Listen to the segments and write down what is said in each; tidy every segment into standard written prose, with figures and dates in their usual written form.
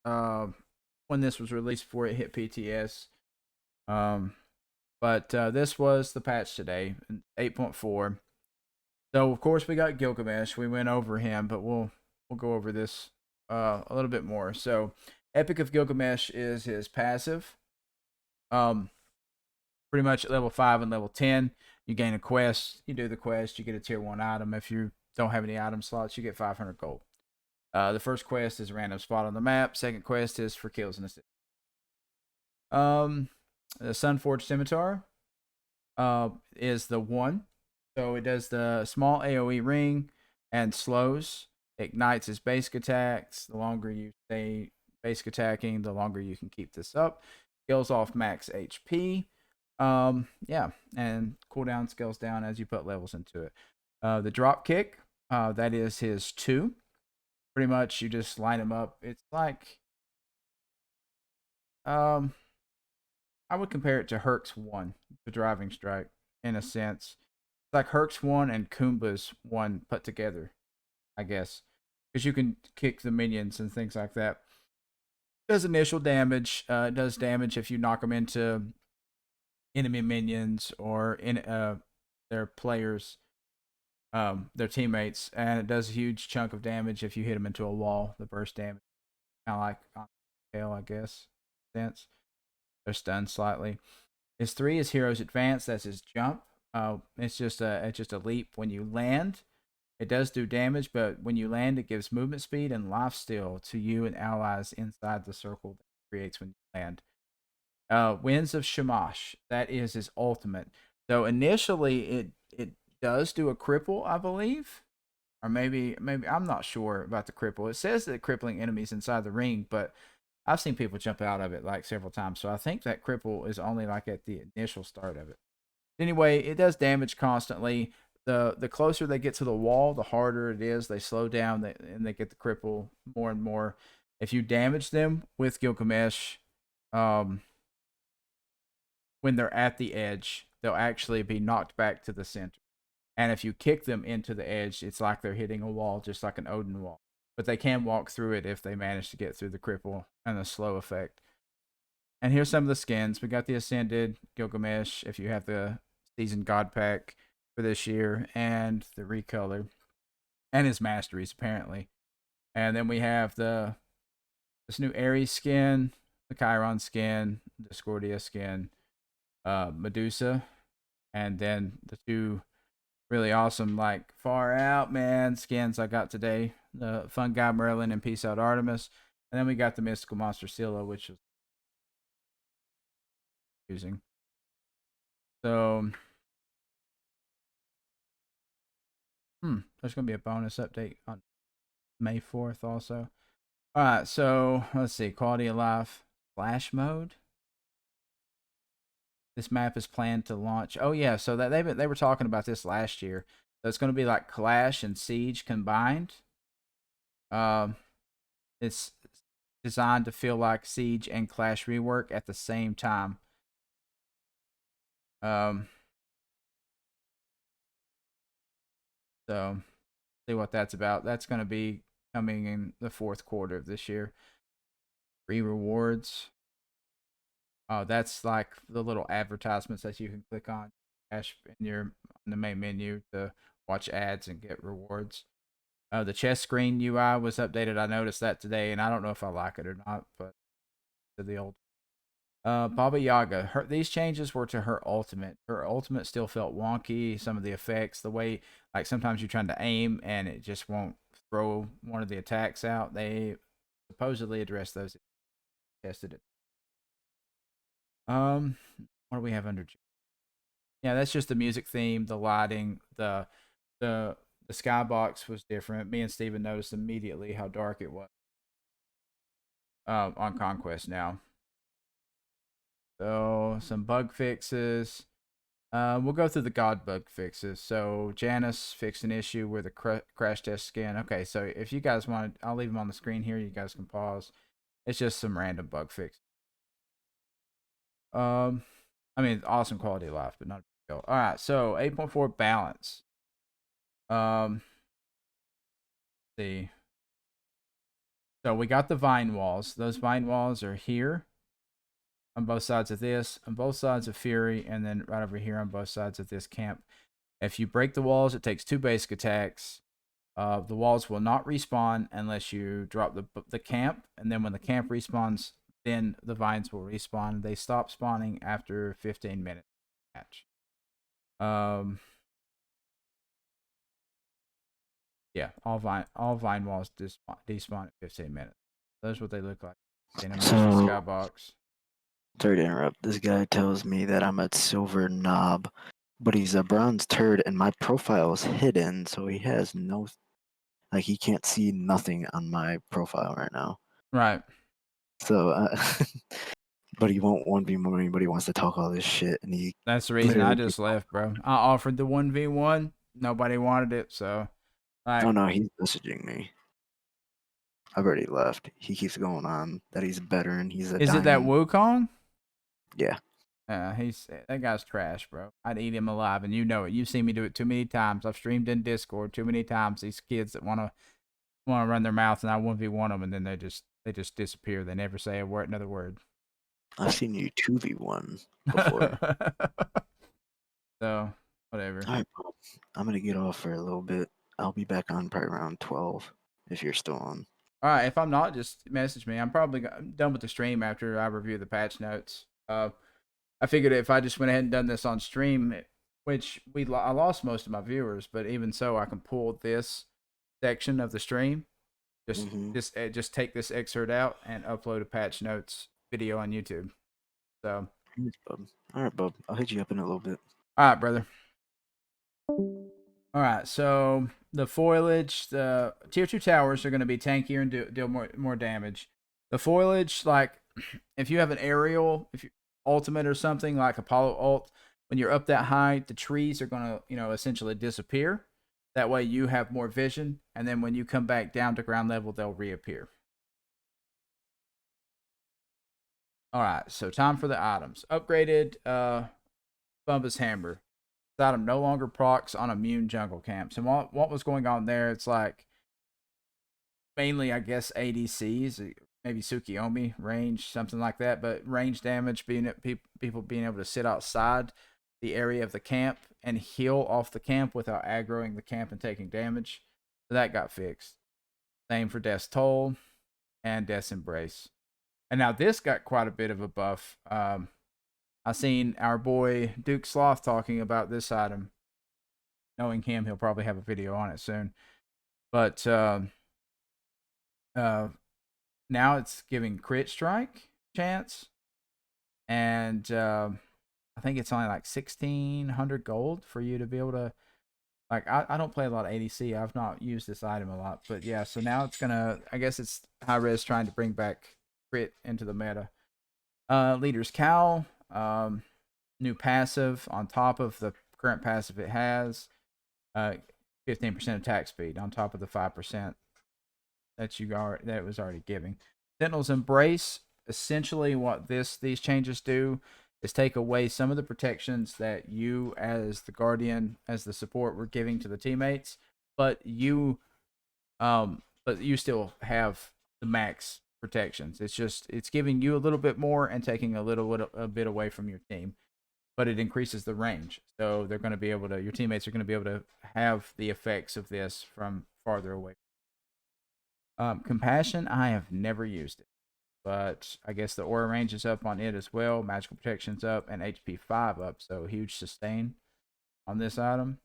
when this was released before it hit PTS. Um, but this was the patch today, 8.4. So of course we got Gilgamesh. We went over him, but we'll go over this a little bit more. So Epic of Gilgamesh is his passive. Um, Pretty much at level 5 and level 10, you gain a quest. You do the quest, you get a tier 1 item. If you don't have any item slots, you get 500 gold. The first quest is a random spot on the map. Second quest is for kills and assists. The Sunforged Scimitar is the one. So it does the small AoE ring and slows. Ignites his basic attacks. The longer you stay basic attacking, the longer you can keep this up. Scales off max HP. Yeah, and cooldown scales down as you put levels into it. The drop kick, that is his 2. Pretty much you just line him up. It's like um I would compare it to Herc's 1, the driving strike, in a sense. It's like Herc's 1 and Kumba's 1 put together, I guess. Because you can kick the minions and things like that. It does initial damage. It does damage if you knock them into enemy minions or in their players, their teammates, and it does a huge chunk of damage if you hit them into a wall. The burst damage, kind of like on tail, I guess. Sense they're stunned slightly. His 3 is Hero's Advance. That's his jump. It's just a leap when you land. It does do damage, but when you land, it gives movement speed and life steal to you and allies inside the circle that it creates when you land. Winds of Shamash. That is his ultimate. So initially, it does do a cripple, I believe, or maybe I'm not sure about the cripple. It says that crippling enemies inside the ring, but I've seen people jump out of it like several times. So I think that cripple is only like at the initial start of it. Anyway, it does damage constantly. The closer they get to the wall, the harder it is. They slow down and they get the cripple more and more. If you damage them with Gilgamesh, um, when they're at the edge, they'll actually be knocked back to the center. And if you kick them into the edge, it's like they're hitting a wall, just like an Odin wall. But they can walk through it if they manage to get through the cripple and the slow effect. And here's some of the skins. We got the Ascended Gilgamesh, if you have the Seasoned God Pack for this year, and the Recolor, and his Masteries, apparently. And then we have this new Ares skin, the Chiron skin, Discordia skin, Medusa, and then the 2 really awesome, like far out man skins I got today. The Fun Guy Merlin and Peace Out Artemis. And then we got the Mystical Monster Scylla, which was using. So there's gonna be a bonus update on May 4th also. Alright, so let's see, quality of life. Flash mode. This map is planned to launch. Oh yeah, so that they were talking about this last year. So it's gonna be like Clash and Siege combined. Um it's designed to feel like Siege and Clash rework at the same time. Um, so see what that's about. That's going to be coming in the fourth quarter of this year. Free rewards. Oh, that's like the little advertisements that you can click on cash in your in the main menu to watch ads and get rewards. The chess screen UI was updated. I noticed that today, and I don't know if I like it or not, but to the old Baba Yaga. These changes were to her ultimate. Her ultimate still felt wonky. Some of the effects, the way, like sometimes you're trying to aim and it just won't throw one of the attacks out. They supposedly addressed those. Tested it. Um, what do we have under? Yeah, that's just the music theme, the lighting, the the skybox was different. Me and Steven noticed immediately how dark it was on Conquest now. So some bug fixes. We'll go through the God bug fixes. So Janice fixed an issue with the crash test skin. Okay, so if you guys want, I'll leave them on the screen here. You guys can pause. It's just some random bug fix. Um, I mean, awesome quality of life, but not a big deal. All right, so 8.4 balance. Let's see, So we got the vine walls. Those vine walls are here on both sides of this, on both sides of Fury, and then right over here on both sides of this camp. If you break the walls, it takes 2 basic attacks. The walls will not respawn unless you drop the camp, and then when the camp respawns, then the vines will respawn. They stop spawning after 15 minutes match. Yeah, all vine walls despawn at 15 minutes. That's what they look like. Animation So, skybox. sorry to interrupt. This guy tells me that I'm a silver knob, but he's a bronze turd, and my profile is hidden, so he has no, like, he can't see nothing on my profile right now. Right. So, but he won't 1v1 anybody wants to talk all this shit, and he That's the reason I literally. just left, bro. I offered the 1v1. Nobody wanted it, so Oh like, no, he's messaging me. I've already left. He keeps going on that he's better and he's a is it that diamond. Wukong? Yeah, He's that guy's trash, bro. I'd eat him alive, and you know it. You've seen me do it too many times. I've streamed in Discord too many times. These kids that wanna run their mouth, and I 1v1 them, and then they just disappear. They never say another word. I've seen you 2v1 before. So whatever. All right, Bob. I'm gonna get off for a little bit. I'll be back on probably around 12 if you're still on. All right, if I'm not, just message me. I'm done with the stream after I review the patch notes. I figured if I just went ahead and done this on stream, which I lost most of my viewers, but even so, I can pull this section of the stream, just Mm-hmm. just take this excerpt out and upload a patch notes video on YouTube. So, Thanks, Bub. All right, Bub. I'll hit you up in a little bit. all right, brother. All right, so the foliage, the tier 2 towers are going to be tankier and deal more damage. The foliage, like if you have an aerial, if you ultimate or something like Apollo ult, when you're up that high, the trees are going to essentially disappear. That way you have more vision, and then when you come back down to ground level, they'll reappear. All right, so time for the items. Upgraded Bumba's Hammer. This item no longer procs on immune jungle camps. And what was going on there, it's like mainly, I guess, ADCs, maybe Tsukiyomi range, something like that. But range damage, people being able to sit outside the area of the camp and heal off the camp without aggroing the camp and taking damage. So that got fixed. Same for Death's Toll and Death's Embrace. And now this got quite a bit of a buff. I seen our boy Duke Sloth talking about this item. Knowing him, he'll probably have a video on it soon. But now it's giving crit strike chance, and I think it's only like 1,600 gold for you to be able to. Like I don't play a lot of ADC. I've not used this item a lot, but yeah. So now it's gonna. I guess it's high res trying to bring back crit into the meta. Leader's Cowl, new passive on top of the current passive it has. 15% attack speed on top of the 5% that it was already giving. Sentinel's Embrace, essentially what these changes do is take away some of the protections that you as the guardian, as the support, were giving to the teammates, but you still have the max protections. It's giving you a little bit more and taking a bit away from your team, but it increases the range. So they're going to be able to, your teammates are going to be able to have the effects of this from farther away. Compassion, I have never used it, but I guess the aura range is up on it as well. Magical protection's up and HP 5 up, so huge sustain on this item.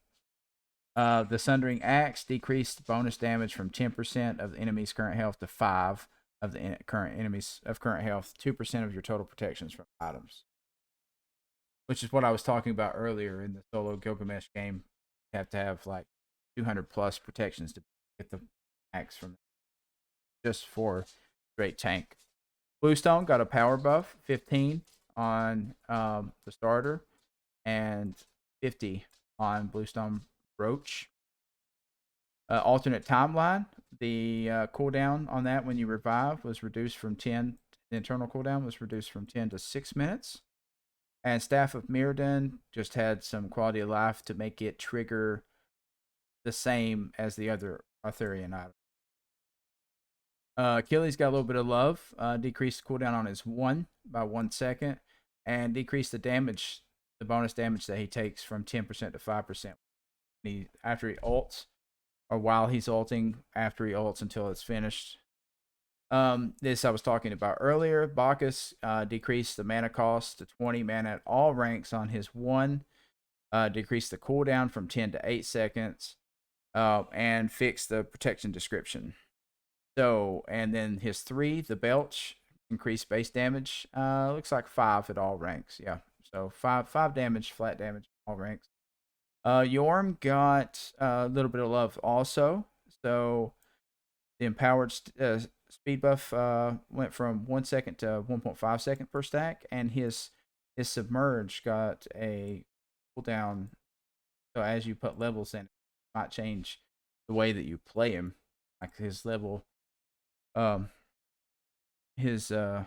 The Sundering Axe decreased bonus damage from 10% of the enemy's current health to 5 of the current enemies of current health, 2% of your total protections from items. Which is what I was talking about earlier in the solo Gilgamesh game. You have to have like 200 plus protections to get the axe from just for straight tank. Bluestone got a power buff, 15 on the starter and 50 on Bluestone Roach. Alternate timeline, the cooldown on that when you revive was reduced from 10. The internal cooldown was reduced from 10 to 6 minutes. And Staff of Mirrodin just had some quality of life to make it trigger the same as the other Arthurian item. Achilles got a little bit of love. Decreased the cooldown on his 1 by 1 second, and decreased the damage, the bonus damage that he takes from 10% to 5%. After he ults, or while he's ulting, after he ults until it's finished. This I was talking about earlier. Bacchus decreased the mana cost to 20 mana at all ranks on his 1. Decreased the cooldown from 10 to 8 seconds. And fixed the protection description. So, and then his 3, the Belch, increased base damage. Looks like 5 at all ranks. Yeah. So 5 damage, flat damage, all ranks. Yorm got a little bit of love also. So the empowered speed buff went from 1 second to 1.5 second per stack, and his submerge got a cooldown. So as you put levels in, it might change the way that you play him, like his level, his way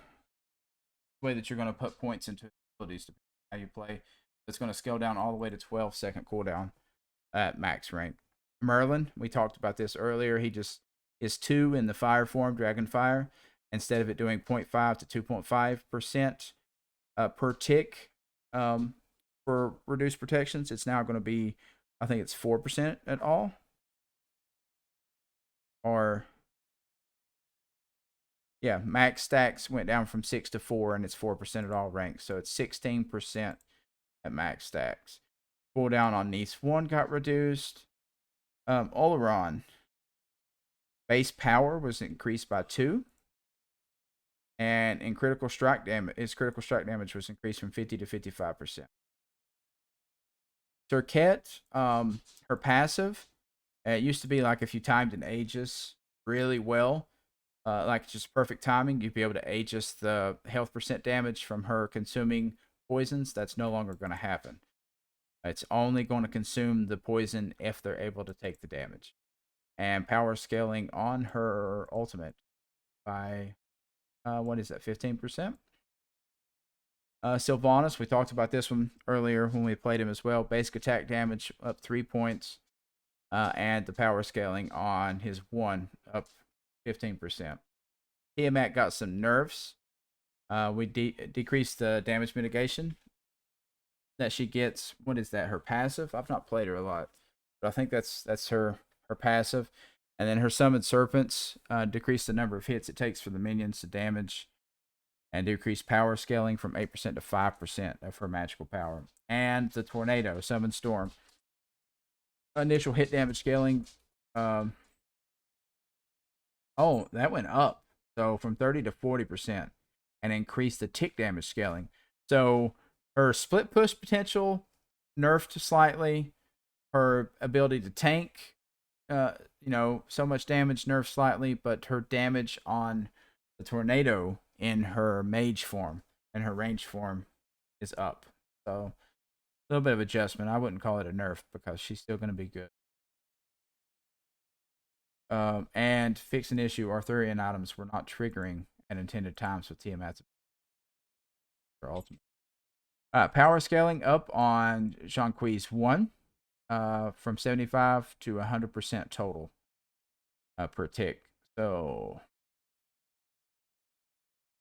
that you're going to put points into abilities to how you play. It's going to scale down all the way to 12-second cooldown at max rank. Merlin, we talked about this earlier. He just is 2 in the fire form, Dragon Fire. Instead of it doing 0.5 to 2.5% per tick for reduced protections, it's now going to be, I think it's 4% at all. Or yeah, max stacks went down from 6 to 4, and it's 4% at all ranks. So it's 16% at max stacks. Cooldown on Nice 1 got reduced. Oleron, base power was increased by 2. And in critical strike damage, his critical strike damage was increased from 50 to 55%. Serket, her passive, it used to be like if you timed an Aegis really well, like just perfect timing, you'd be able to Aegis the health percent damage from her consuming poisons. That's no longer going to happen. It's only going to consume the poison if they're able to take the damage. And power scaling on her ultimate by, what is that, 15%? Sylvanas, we talked about this one earlier when we played him as well. Basic attack damage up 3 points. And the power scaling on his 1 up 15%. Tiamat got some nerfs. We decreased the damage mitigation that she gets. What is that? Her passive? I've not played her a lot, but I think that's her passive. And then her summoned serpents decreased the number of hits it takes for the minions to damage, and decreased power scaling from 8% to 5% of her magical power. And the tornado, summoned storm, initial hit damage scaling. Oh, that went up. So from 30 to 40%, and increased the tick damage scaling. So her split push potential nerfed slightly. Her ability to tank, so much damage nerfed slightly, but her damage on the tornado in her mage form and her range form is up. So a little bit of adjustment. I wouldn't call it a nerf because she's still going to be good. And fix an issue. Arthurian items were not triggering at intended times with Tiamat's ultimate. Power scaling up on Jean-Qui's 1 from 75 to 100% total per tick. So,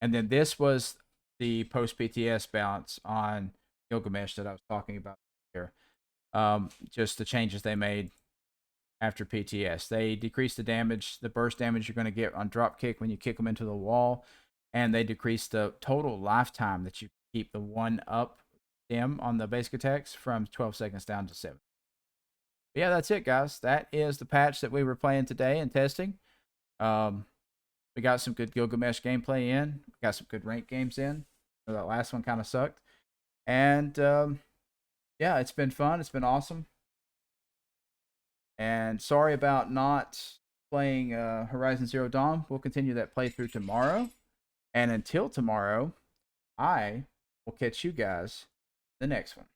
and then this was the post PTS balance on Gilgamesh that I was talking about here. Just the changes they made after PTS. They decreased the damage, the burst damage you're going to get on drop kick when you kick them into the wall, and they decreased the total lifetime that you keep the 1 up them on the basic attacks from 12 seconds down to 7. But yeah, that's it, guys. That is the patch that we were playing today and testing. We got some good Gilgamesh gameplay in. We got some good rank games in. That last one kind of sucked. And yeah, it's been fun. It's been awesome. And sorry about not playing Horizon Zero Dawn. We'll continue that playthrough tomorrow. And until tomorrow, I will catch you guys the next one.